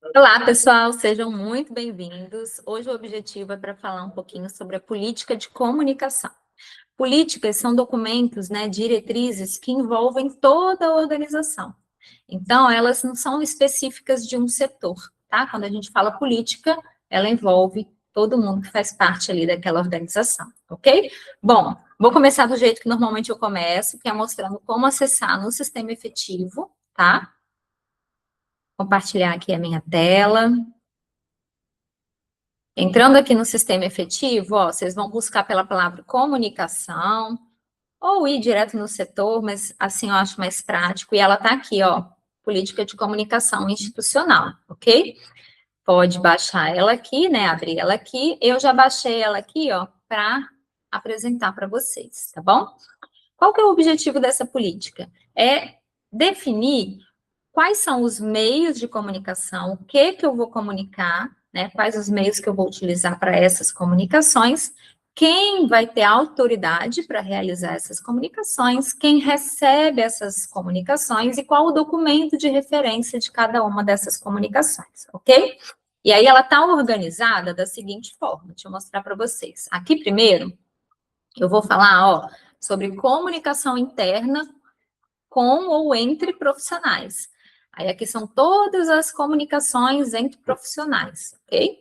Olá, pessoal, sejam muito bem-vindos. Hoje o objetivo é para falar um pouquinho sobre a política de comunicação. Políticas são documentos, né, diretrizes que envolvem toda a organização. Então, elas não são específicas de um setor, tá? Quando a gente fala política, ela envolve todo mundo que faz parte ali daquela organização, ok? Bom, vou começar do jeito que normalmente eu começo, que é mostrando como acessar no sistema efetivo, tá? Compartilhar aqui a minha tela. Entrando aqui no sistema efetivo, ó, vocês vão buscar pela palavra comunicação, ou ir direto no setor, mas assim eu acho mais prático, e ela está aqui, ó, política de comunicação institucional, ok? Pode baixar ela aqui, né, abrir ela aqui, eu já baixei ela aqui, ó, para apresentar para vocês, tá bom? Qual que é o objetivo dessa política? É definir quais são os meios de comunicação, o que eu vou comunicar, né? Quais os meios que eu vou utilizar para essas comunicações, quem vai ter autoridade para realizar essas comunicações, quem recebe essas comunicações e qual o documento de referência de cada uma dessas comunicações, ok? E aí ela está organizada da seguinte forma, deixa eu mostrar para vocês. Aqui primeiro, eu vou falar, ó, sobre comunicação interna com ou entre profissionais. Aí aqui são todas as comunicações entre profissionais, ok?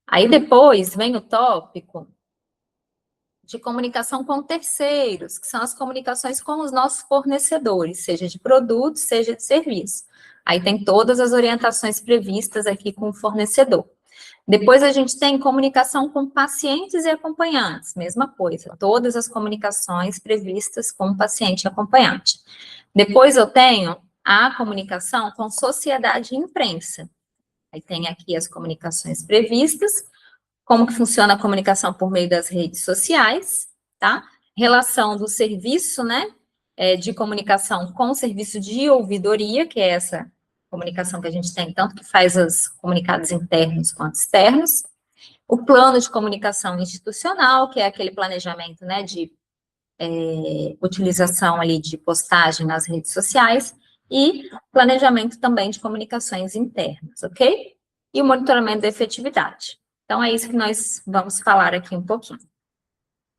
Aí depois vem o tópico de comunicação com terceiros, que são as comunicações com os nossos fornecedores, seja de produtos, seja de serviço. Aí tem todas as orientações previstas aqui com o fornecedor. Depois a gente tem comunicação com pacientes e acompanhantes, mesma coisa, todas as comunicações previstas com paciente e acompanhante. Depois eu tenho a comunicação com sociedade e imprensa. Aí tem aqui as comunicações previstas, como que funciona a comunicação por meio das redes sociais, tá? Relação do serviço, né, de comunicação com o serviço de ouvidoria, que é essa comunicação que a gente tem, tanto que faz os comunicados internos quanto externos. O plano de comunicação institucional, que é aquele planejamento, né, de utilização ali de postagem nas redes sociais, e planejamento também de comunicações internas, ok? E o monitoramento da efetividade. Então, é isso que nós vamos falar aqui um pouquinho.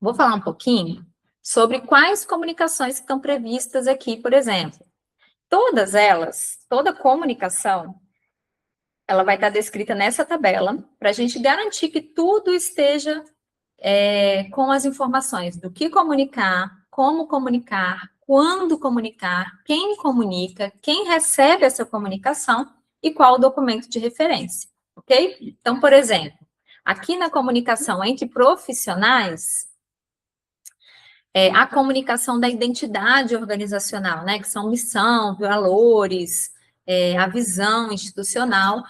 Vou falar um pouquinho sobre quais comunicações estão previstas aqui, por exemplo. Todas elas, toda comunicação, ela vai estar descrita nessa tabela, para a gente garantir que tudo esteja com as informações do que comunicar, como comunicar, quando comunicar, quem comunica, quem recebe essa comunicação e qual o documento de referência, ok? Então, por exemplo, aqui na comunicação entre profissionais, a comunicação da identidade organizacional, né, que são missão, valores, a visão institucional,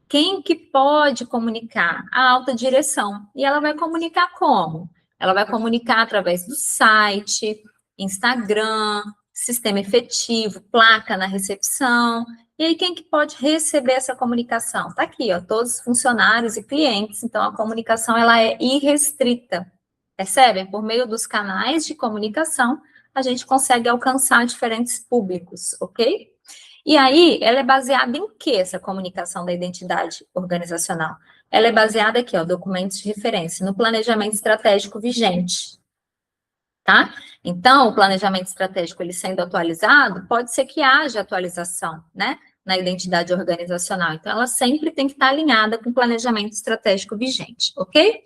quem que pode comunicar? A alta direção. E ela vai comunicar como? Ela vai comunicar através do site, Instagram, sistema efetivo, placa na recepção. E aí, quem que pode receber essa comunicação? Está aqui, ó, todos os funcionários e clientes. Então, a comunicação, ela é irrestrita. Percebem? Por meio dos canais de comunicação, a gente consegue alcançar diferentes públicos, ok? E aí, ela é baseada em que essa comunicação da identidade organizacional? Ela é baseada aqui, ó, documentos de referência, no planejamento estratégico vigente, tá? Então, o planejamento estratégico, ele sendo atualizado, pode ser que haja atualização, né, na identidade organizacional. Então, ela sempre tem que estar alinhada com o planejamento estratégico vigente, ok?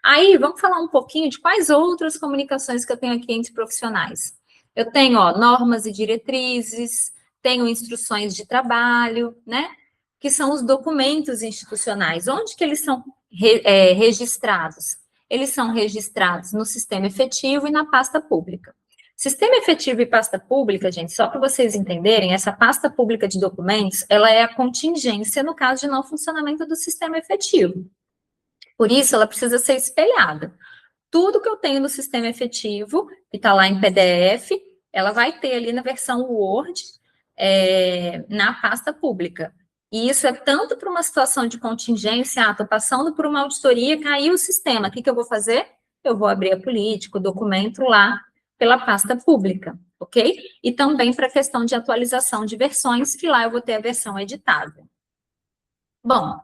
Aí, vamos falar um pouquinho de quais outras comunicações que eu tenho aqui entre profissionais. Eu tenho, ó, normas e diretrizes, tenho instruções de trabalho, né? Que são os documentos institucionais. Onde que eles são registrados? Eles são registrados no sistema efetivo e na pasta pública. Sistema efetivo e pasta pública, gente, só para vocês entenderem, essa pasta pública de documentos, ela é a contingência no caso de não funcionamento do sistema efetivo. Por isso, ela precisa ser espelhada. Tudo que eu tenho no sistema efetivo, que está lá em PDF, ela vai ter ali na versão Word, na pasta pública. E isso é tanto para uma situação de contingência, estou passando por uma auditoria, caiu o sistema, o que eu vou fazer? Eu vou abrir a política, o documento lá, pela pasta pública, ok? E também para a questão de atualização de versões, que lá eu vou ter a versão editável. Bom,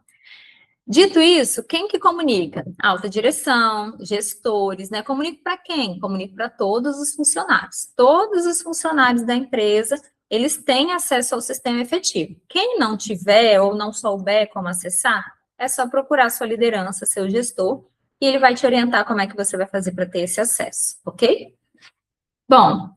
dito isso, quem que comunica? Alta direção, gestores, né? Comunica para quem? Comunica para todos os funcionários. Todos os funcionários da empresa, eles têm acesso ao sistema efetivo. Quem não tiver ou não souber como acessar, é só procurar sua liderança, seu gestor, e ele vai te orientar como é que você vai fazer para ter esse acesso, ok? Bom,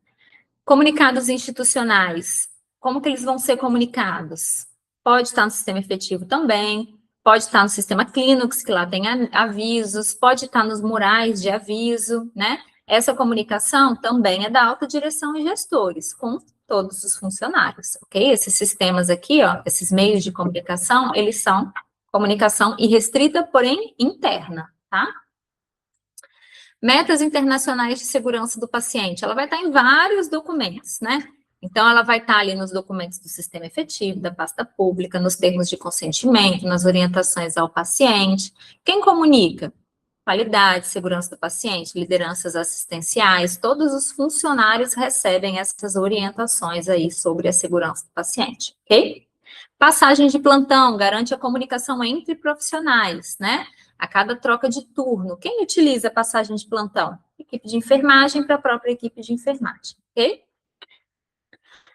comunicados institucionais, como que eles vão ser comunicados? Pode estar no sistema efetivo também, pode estar no sistema Clinux, que lá tem avisos, pode estar nos murais de aviso, né? Essa comunicação também é da alta direção e gestores, com todos os funcionários, ok? Esses sistemas aqui, ó, esses meios de comunicação, eles são comunicação irrestrita, porém interna, tá? Metas internacionais de segurança do paciente, ela vai estar em vários documentos, né? Então, ela vai estar ali nos documentos do sistema efetivo, da pasta pública, nos termos de consentimento, nas orientações ao paciente. Quem comunica? Qualidade, segurança do paciente, lideranças assistenciais, todos os funcionários recebem essas orientações aí sobre a segurança do paciente, ok? Passagem de plantão, garante a comunicação entre profissionais, né? A cada troca de turno. Quem utiliza a passagem de plantão? Equipe de enfermagem para a própria equipe de enfermagem, ok?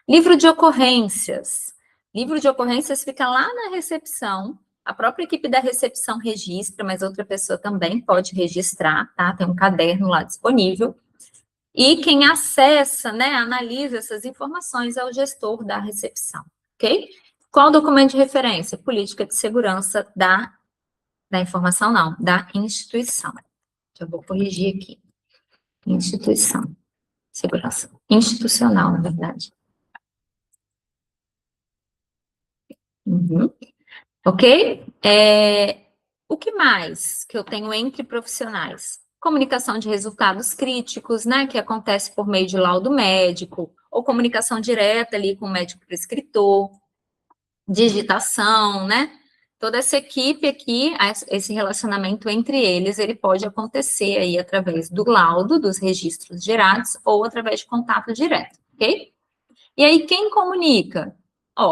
Livro de ocorrências. Livro de ocorrências fica lá na recepção. A própria equipe da recepção registra, mas outra pessoa também pode registrar, tá? Tem um caderno lá disponível. E quem acessa, né, analisa essas informações é o gestor da recepção, ok? Qual o documento de referência? Política de segurança da informação, não, da instituição. Já vou corrigir aqui. Instituição. Segurança. Institucional, na verdade. Uhum. Ok? O que mais que eu tenho entre profissionais? Comunicação de resultados críticos, né, que acontece por meio de laudo médico, ou comunicação direta ali com o médico prescritor, digitação, né? Toda essa equipe aqui, esse relacionamento entre eles, ele pode acontecer aí através do laudo, dos registros gerados, ou através de contato direto, ok? E aí, quem comunica?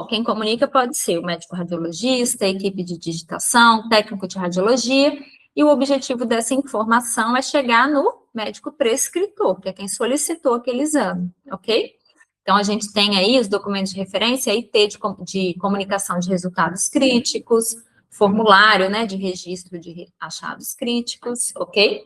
Quem comunica pode ser o médico radiologista, a equipe de digitação, técnico de radiologia, e o objetivo dessa informação é chegar no médico prescritor, que é quem solicitou aquele exame, ok? Então, a gente tem aí os documentos de referência, IT de comunicação de resultados críticos, formulário, né, de registro de achados críticos, ok?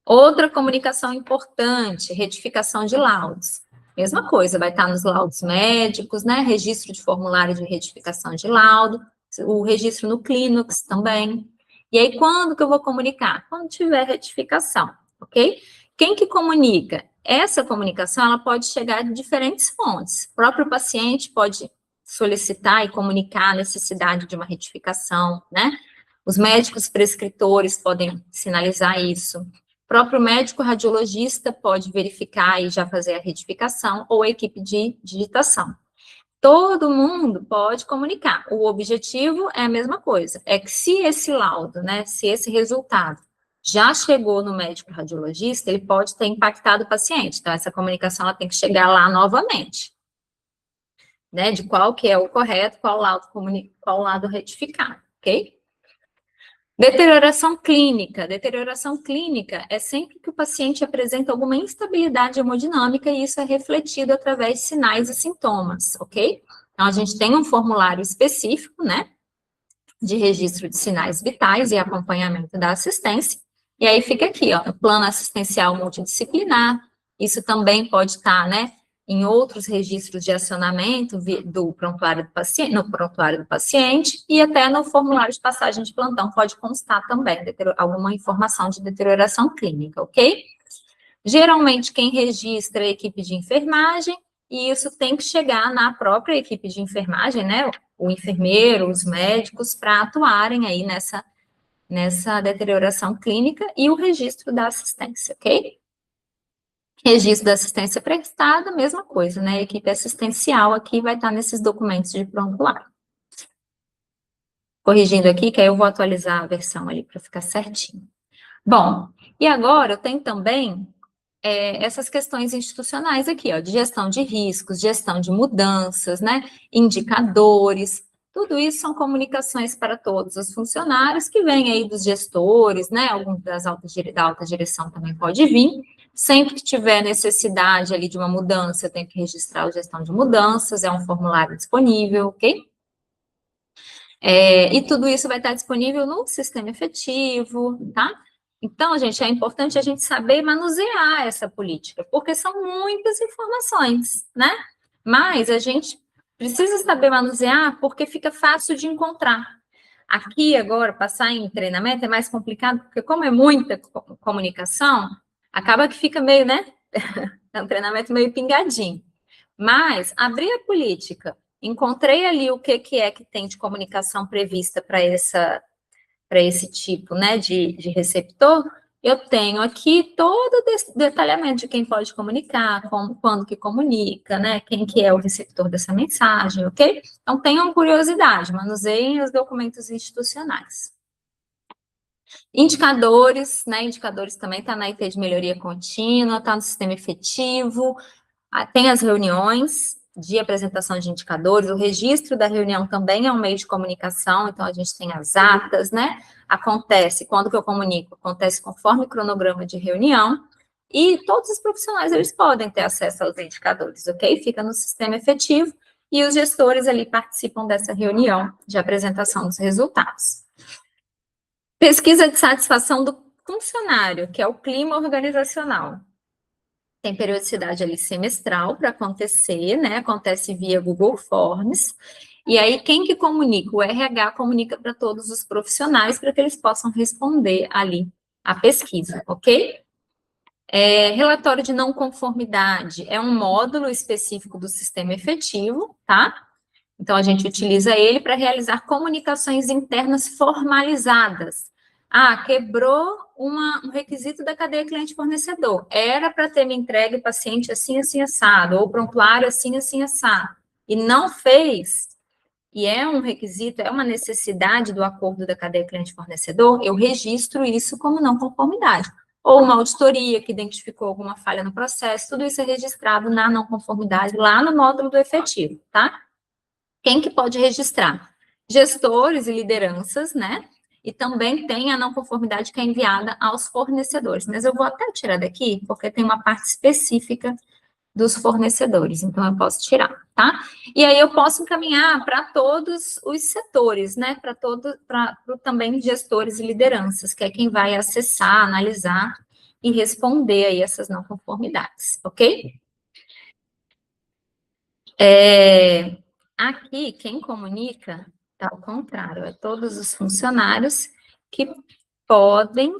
Outra comunicação importante, retificação de laudos. Mesma coisa, vai estar nos laudos médicos, né, registro de formulário de retificação de laudo, o registro no Clinux também. E aí, quando que eu vou comunicar? Quando tiver retificação, ok? Quem que comunica? Essa comunicação, ela pode chegar de diferentes fontes. O próprio paciente pode solicitar e comunicar a necessidade de uma retificação, né? Os médicos prescritores podem sinalizar isso. O próprio médico radiologista pode verificar e já fazer a retificação, ou a equipe de digitação. Todo mundo pode comunicar. O objetivo é a mesma coisa, é que se esse laudo, né, se esse resultado já chegou no médico radiologista, ele pode ter impactado o paciente. Então, essa comunicação ela tem que chegar lá novamente, né, de qual que é o correto, qual lado retificado, ok? Deterioração clínica. Deterioração clínica é sempre que o paciente apresenta alguma instabilidade hemodinâmica e isso é refletido através de sinais e sintomas, ok? Então, a gente tem um formulário específico, né, de registro de sinais vitais e acompanhamento da assistência. E aí fica aqui, ó, o plano assistencial multidisciplinar. Isso também pode estar, né, em outros registros de acionamento do prontuário do paciente, no prontuário do paciente e até no formulário de passagem de plantão pode constar também alguma informação de deterioração clínica, ok? Geralmente quem registra é a equipe de enfermagem e isso tem que chegar na própria equipe de enfermagem, né? O enfermeiro, os médicos, para atuarem aí nessa deterioração clínica e o registro da assistência, ok? Registro da assistência prestada, mesma coisa, né? A equipe assistencial aqui vai estar nesses documentos de prontuário. Corrigindo aqui, que aí eu vou atualizar a versão ali para ficar certinho. Bom, e agora eu tenho também essas questões institucionais aqui, ó, de gestão de riscos, gestão de mudanças, né? Indicadores. Tudo isso são comunicações para todos os funcionários que vêm aí dos gestores, né? Alguns da alta direção também pode vir. Sempre que tiver necessidade ali de uma mudança, eu tenho que registrar a gestão de mudanças, é um formulário disponível, ok? E tudo isso vai estar disponível no sistema efetivo, tá? Então, gente, é importante a gente saber manusear essa política, porque são muitas informações, né? Mas a gente precisa saber manusear porque fica fácil de encontrar. Aqui, agora, passar em treinamento é mais complicado, porque como é muita comunicação, acaba que fica meio, né? É um treinamento meio pingadinho. Mas, abrir a política, encontrei ali o que é que tem de comunicação prevista para esse tipo, né, de receptor, eu tenho aqui todo o detalhamento de quem pode comunicar, quando que comunica, né, quem que é o receptor dessa mensagem, ok? Então, tenham curiosidade, manuseiem os documentos institucionais. Indicadores, né, indicadores também está na IT de melhoria contínua, está no sistema efetivo, tem as reuniões de apresentação de indicadores, o registro da reunião também é um meio de comunicação, então a gente tem as atas, né? Acontece, quando que eu comunico? Acontece conforme o cronograma de reunião, e todos os profissionais, eles podem ter acesso aos indicadores, ok? Fica no sistema efetivo, e os gestores ali participam dessa reunião de apresentação dos resultados. Pesquisa de satisfação do funcionário, que é o clima organizacional. Tem periodicidade ali semestral para acontecer, né? Acontece via Google Forms. E aí, quem que comunica? O RH comunica para todos os profissionais para que eles possam responder ali a pesquisa, ok? Relatório de não conformidade é um módulo específico do sistema efetivo, tá? Então, a gente utiliza ele para realizar comunicações internas formalizadas. Quebrou um requisito da cadeia cliente-fornecedor. Era para ter me entregue o paciente assim, assim, assado, ou prontuário assim, assim, assado. E não fez, e é um requisito, é uma necessidade do acordo da cadeia cliente-fornecedor, eu registro isso como não conformidade. Ou uma auditoria que identificou alguma falha no processo, tudo isso é registrado na não conformidade, lá no módulo do efetivo, tá? Quem que pode registrar? Gestores e lideranças, né? E também tem a não conformidade que é enviada aos fornecedores. Mas eu vou até tirar daqui, porque tem uma parte específica dos fornecedores, então eu posso tirar, tá? E aí eu posso encaminhar para todos os setores, né? Para também gestores e lideranças, que é quem vai acessar, analisar e responder aí essas não conformidades, ok? Aqui, quem comunica, tá ao contrário, é todos os funcionários que podem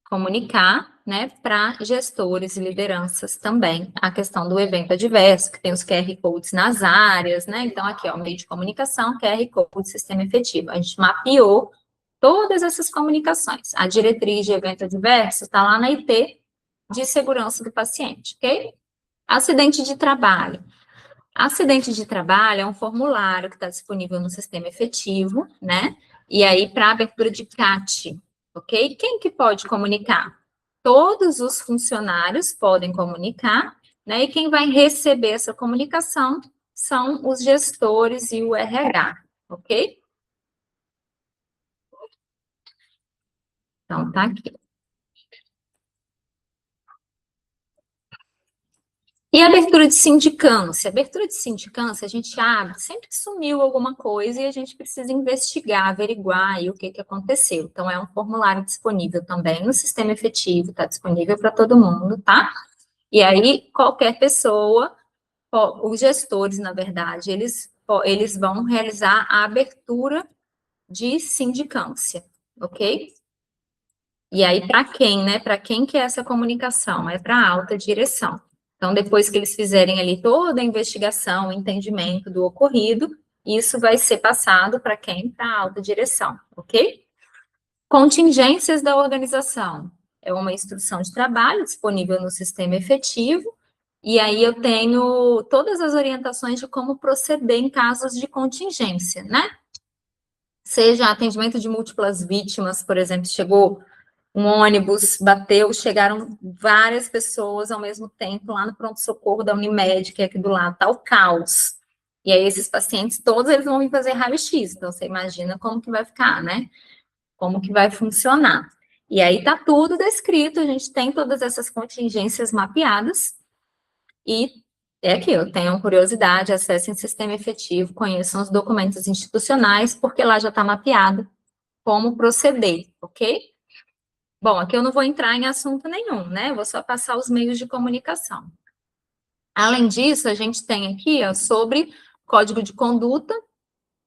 comunicar, né, para gestores e lideranças também, a questão do evento adverso, que tem os QR Codes nas áreas, né, então aqui, ó, meio de comunicação, QR Code, sistema efetivo, a gente mapeou todas essas comunicações, a diretriz de evento adverso está lá na IT de segurança do paciente, ok? Acidente de trabalho. Acidente de trabalho é um formulário que está disponível no sistema efetivo, né? E aí, para abertura de CAT, ok? Quem que pode comunicar? Todos os funcionários podem comunicar, né? E quem vai receber essa comunicação são os gestores e o RH, ok? Então, tá aqui. E a abertura de sindicância? Abertura de sindicância, a gente abre sempre que sumiu alguma coisa e a gente precisa investigar, averiguar aí o que aconteceu. Então, é um formulário disponível também no sistema efetivo, está disponível para todo mundo, tá? E aí, qualquer pessoa, os gestores, na verdade, eles vão realizar a abertura de sindicância, ok? E aí, para quem, né? Para quem que é essa comunicação? É para a alta direção. Então, depois que eles fizerem ali toda a investigação, o entendimento do ocorrido, isso vai ser passado para quem? Para a alta direção, ok? Contingências da organização. É uma instrução de trabalho disponível no sistema efetivo, e aí eu tenho todas as orientações de como proceder em casos de contingência, né? Seja atendimento de múltiplas vítimas, por exemplo, chegou um ônibus, bateu, chegaram várias pessoas ao mesmo tempo lá no pronto-socorro da Unimed, que é aqui do lado, tá o caos. E aí, esses pacientes, todos eles vão vir fazer raio-x. Então, você imagina como que vai ficar, né? Como que vai funcionar. E aí, tá tudo descrito, a gente tem todas essas contingências mapeadas. E é aquilo, tenham curiosidade, acessem o sistema efetivo, conheçam os documentos institucionais, porque lá já está mapeado como proceder, ok? Bom, aqui eu não vou entrar em assunto nenhum, né? Eu vou só passar os meios de comunicação. Além disso, a gente tem aqui, ó, sobre código de conduta,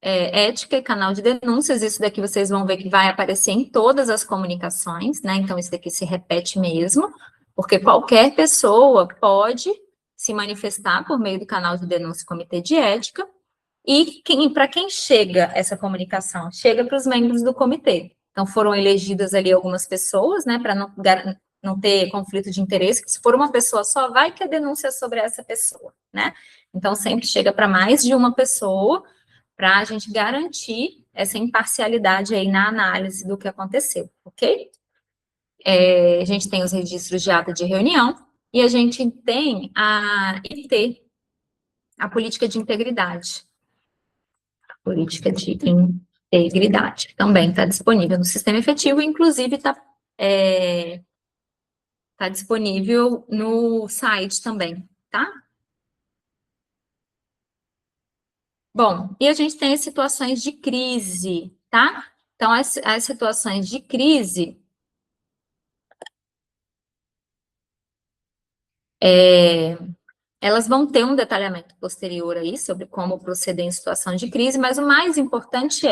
ética e canal de denúncias. Isso daqui vocês vão ver que vai aparecer em todas as comunicações, né? Então, isso daqui se repete mesmo, porque qualquer pessoa pode se manifestar por meio do canal de denúncia e comitê de ética. E para quem chega essa comunicação? Chega para os membros do comitê. Então, foram elegidas ali algumas pessoas, né, para não ter conflito de interesse, que se for uma pessoa só, vai que a denúncia é sobre essa pessoa, né? Então, sempre chega para mais de uma pessoa, para a gente garantir essa imparcialidade aí na análise do que aconteceu, ok? A gente tem os registros de ata de reunião, e a gente tem a IT, a política de integridade. Política de integridade. Também está disponível no sistema efetivo, inclusive tá disponível no site também, tá? Bom, e a gente tem as situações de crise, tá? Então, as situações de crise, elas vão ter um detalhamento posterior aí sobre como proceder em situação de crise, mas o mais importante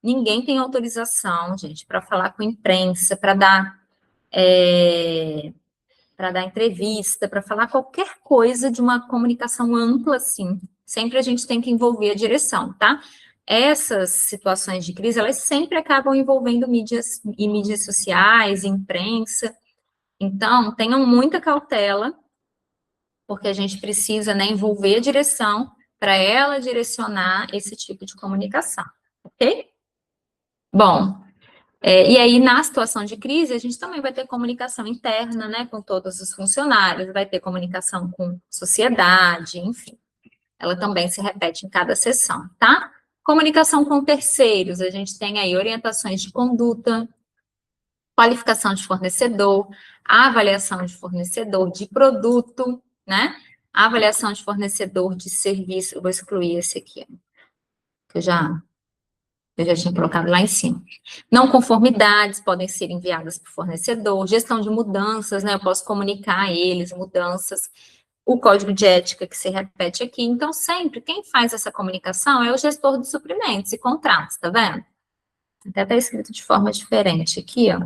ninguém tem autorização, gente, para falar com a imprensa, para dar entrevista, para falar qualquer coisa de uma comunicação ampla, assim. Sempre a gente tem que envolver a direção, tá? Essas situações de crise, elas sempre acabam envolvendo mídias e mídias sociais, imprensa. Então, tenham muita cautela, porque a gente precisa, né, envolver a direção para ela direcionar esse tipo de comunicação, ok? Bom, e aí, na situação de crise, a gente também vai ter comunicação interna, né, com todos os funcionários, vai ter comunicação com sociedade, enfim. Ela também se repete em cada sessão, tá? Comunicação com terceiros, a gente tem aí orientações de conduta, qualificação de fornecedor, avaliação de fornecedor de produto, né? Avaliação de fornecedor de serviço, eu vou excluir esse aqui, que eu já tinha colocado lá em cima. Não conformidades podem ser enviadas para o fornecedor, gestão de mudanças, né? Eu posso comunicar a eles mudanças, o código de ética que se repete aqui. Então, sempre, quem faz essa comunicação é o gestor de suprimentos e contratos, tá vendo? Até está escrito de forma diferente aqui, ó.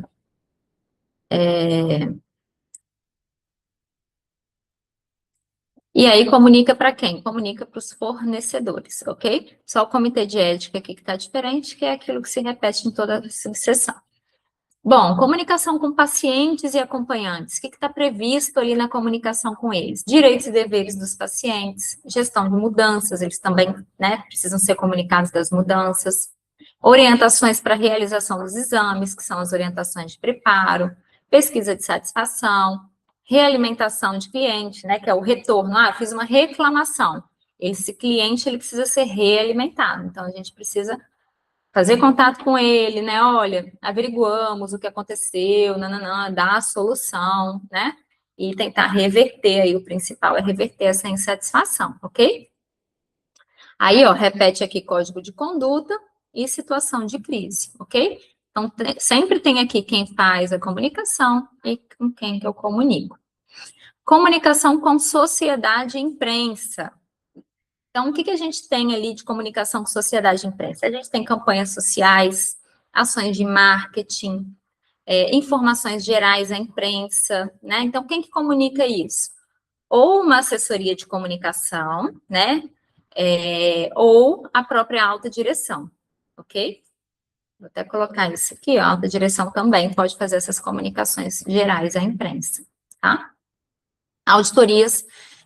E aí, comunica para quem? Comunica para os fornecedores, ok? Só o comitê de ética aqui que está diferente, que é aquilo que se repete em toda a subseção. Bom, comunicação com pacientes e acompanhantes. O que está previsto ali na comunicação com eles? Direitos e deveres dos pacientes, gestão de mudanças, eles também, né, precisam ser comunicados das mudanças. Orientações para realização dos exames, que são as orientações de preparo, pesquisa de satisfação, realimentação de cliente, né, que é o retorno. Ah, eu fiz uma reclamação. Esse cliente, ele precisa ser realimentado. Então, a gente precisa fazer contato com ele, né? Olha, averiguamos o que aconteceu, nananã, dar a solução, né? E tentar reverter aí, o principal é reverter essa insatisfação, ok? Aí, ó, repete aqui código de conduta e situação de crise, ok? Então, sempre tem aqui quem faz a comunicação e com quem que eu comunico. Comunicação com sociedade e imprensa. Então, o que a gente tem ali de comunicação com sociedade e imprensa? A gente tem campanhas sociais, ações de marketing, informações gerais à imprensa, né? Então, quem que comunica isso? Ou uma assessoria de comunicação, né? Ou a própria alta direção, ok? Vou até colocar isso aqui, ó, a alta direção também pode fazer essas comunicações gerais à imprensa, tá? Auditorias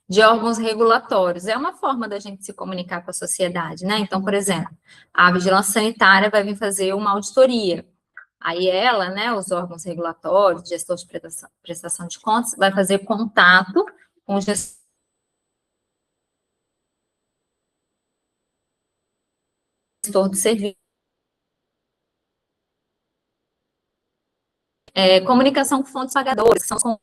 de órgãos regulatórios. É uma forma da gente se comunicar com a sociedade, né? Então, por exemplo, a vigilância sanitária vai vir fazer uma auditoria. Aí ela, né, os órgãos regulatórios, gestor de prestação de contas, vai fazer contato com o gestor gestor do serviço. Comunicação com fontes pagadoras, que são os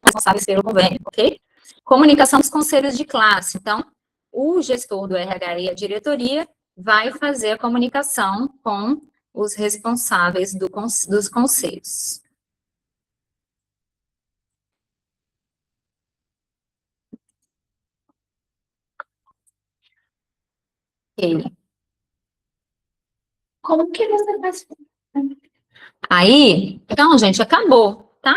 responsáveis pelo convênio, ok? Comunicação dos conselhos de classe. Então, o gestor do RH e a diretoria vai fazer a comunicação com os responsáveis dos conselhos. Ok. Como que você faz? Aí, então, gente, acabou, tá?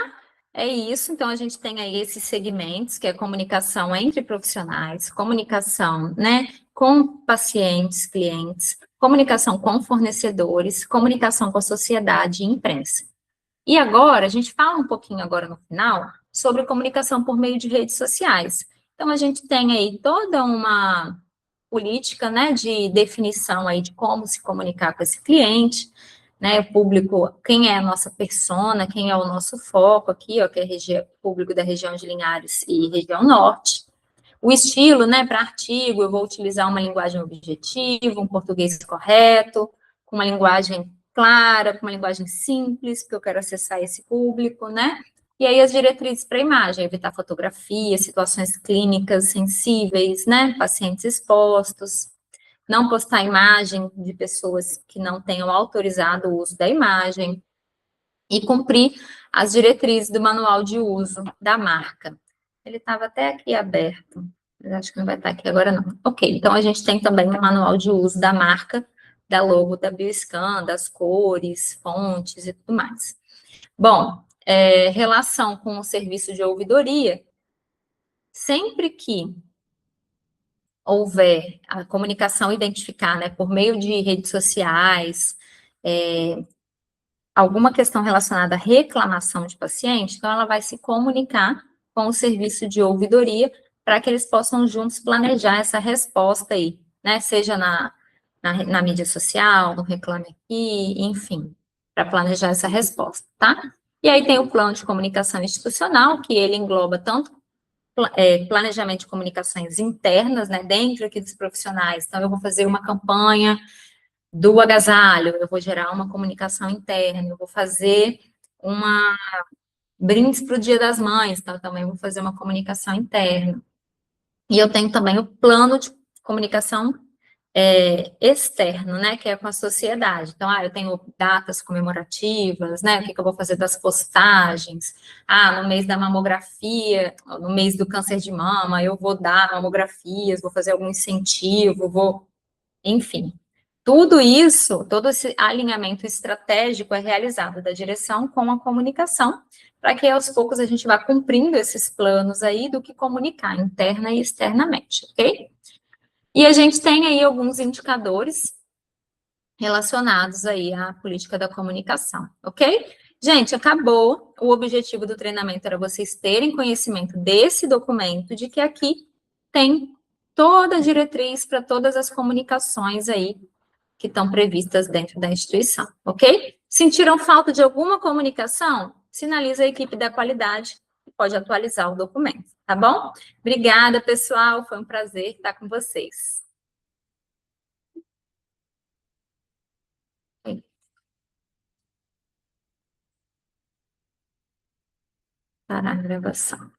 É isso, então a gente tem aí esses segmentos, que é comunicação entre profissionais, comunicação, né, com pacientes, clientes, comunicação com fornecedores, comunicação com a sociedade e imprensa. E agora, a gente fala um pouquinho agora no final sobre comunicação por meio de redes sociais. Então, a gente tem aí toda uma política, né, de definição aí de como se comunicar com esse cliente, né, o público, quem é a nossa persona, quem é o nosso foco aqui, ó, que é público da região de Linhares e região norte. O estilo, né, para artigo, eu vou utilizar uma linguagem objetiva, um português correto, com uma linguagem clara, com uma linguagem simples, porque eu quero acessar esse público, né? E aí as diretrizes para a imagem, evitar fotografia, situações clínicas sensíveis, né? Pacientes expostos, não postar imagem de pessoas que não tenham autorizado o uso da imagem e cumprir as diretrizes do manual de uso da marca. Ele estava até aqui aberto, mas acho que não vai estar aqui agora não. Ok, então a gente tem também o manual de uso da marca, da logo da Bioscan, das cores, fontes e tudo mais. Bom, relação com o serviço de ouvidoria, sempre que houver a comunicação identificar, né, por meio de redes sociais, alguma questão relacionada à reclamação de paciente, então ela vai se comunicar com o serviço de ouvidoria para que eles possam juntos planejar essa resposta aí, né, seja na mídia social, no Reclame Aqui, enfim, para planejar essa resposta, tá? E aí tem o plano de comunicação institucional, que ele engloba tanto planejamento de comunicações internas, né, dentro aqui dos profissionais. Então, eu vou fazer uma campanha do agasalho, eu vou gerar uma comunicação interna, eu vou fazer uma brindes para o Dia das Mães, então, eu também vou fazer uma comunicação interna. E eu tenho também o plano de comunicação externo, né, que é com a sociedade. Então, eu tenho datas comemorativas, né, o que eu vou fazer das postagens. No mês da mamografia, no mês do câncer de mama, eu vou dar mamografias, vou fazer algum incentivo, enfim. Tudo isso, todo esse alinhamento estratégico é realizado da direção com a comunicação, para que aos poucos a gente vá cumprindo esses planos aí do que comunicar interna e externamente, ok? E a gente tem aí alguns indicadores relacionados aí à política da comunicação, ok? Gente, acabou. O objetivo do treinamento era vocês terem conhecimento desse documento, de que aqui tem toda a diretriz para todas as comunicações aí que estão previstas dentro da instituição, ok? Sentiram falta de alguma comunicação? Sinaliza a equipe da qualidade e pode atualizar o documento, tá bom? Obrigada, pessoal. Foi um prazer estar com vocês. Parar a gravação.